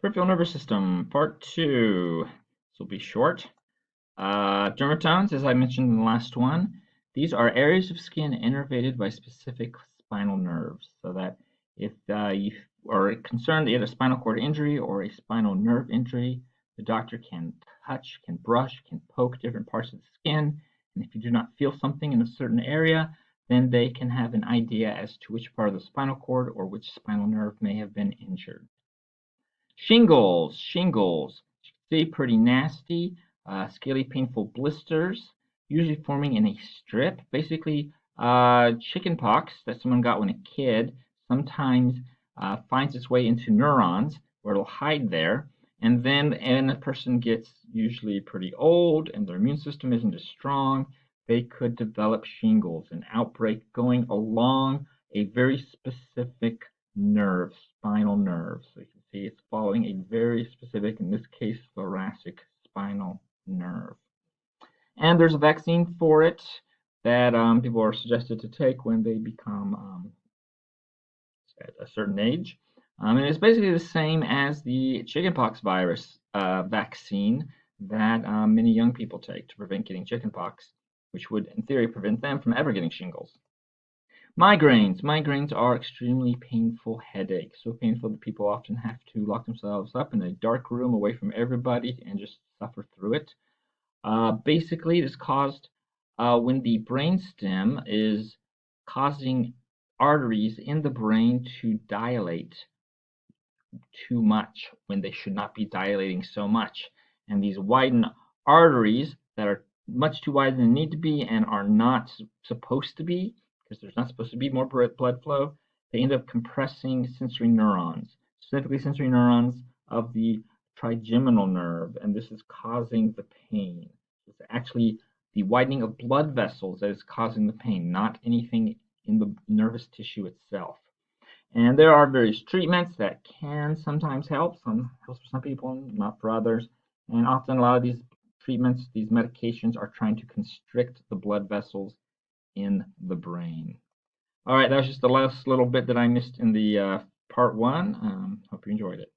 Peripheral nervous system, part 2. This will be short. Dermatomes, as I mentioned in the last one, these are areas of skin innervated by specific spinal nerves. So that if you are concerned that you had a spinal cord injury or a spinal nerve injury, the doctor can touch, can brush, can poke different parts of the skin. And if you do not feel something in a certain area, then they can have an idea as to which part of the spinal cord or which spinal nerve may have been injured. Shingles, see, pretty nasty, scaly, painful blisters, usually forming in a strip. Basically, chicken pox that someone got when a kid sometimes finds its way into neurons where it'll hide there. And then, and a person gets usually pretty old and their immune system isn't as strong, they could develop shingles, an outbreak going along a very specific nerve, spinal nerve. So you can see it's following a very specific, in this case, thoracic spinal nerve. And there's a vaccine for it that people are suggested to take when they become at a certain age. And it's basically the same as the chickenpox virus vaccine that many young people take to prevent getting chickenpox, which would, in theory, prevent them from ever getting shingles. Migraines are extremely painful headaches, so painful that people often have to lock themselves up in a dark room away from everybody and just suffer through it. Basically, it is caused when the brainstem is causing arteries in the brain to dilate too much when they should not be dilating so much. And these widen arteries that are much too wide than they need to be and are not supposed to be, because there's not supposed to be more blood flow, they end up compressing sensory neurons, specifically sensory neurons of the trigeminal nerve, and this is causing the pain. It's actually the widening of blood vessels that is causing the pain, not anything in the nervous tissue itself. And there are various treatments that can sometimes help. Some helps for some people, not for others. And often a lot of these treatments, these medications are trying to constrict the blood vessels in the brain. All right, that was just the last little bit that I missed in the part 1. Hope you enjoyed it.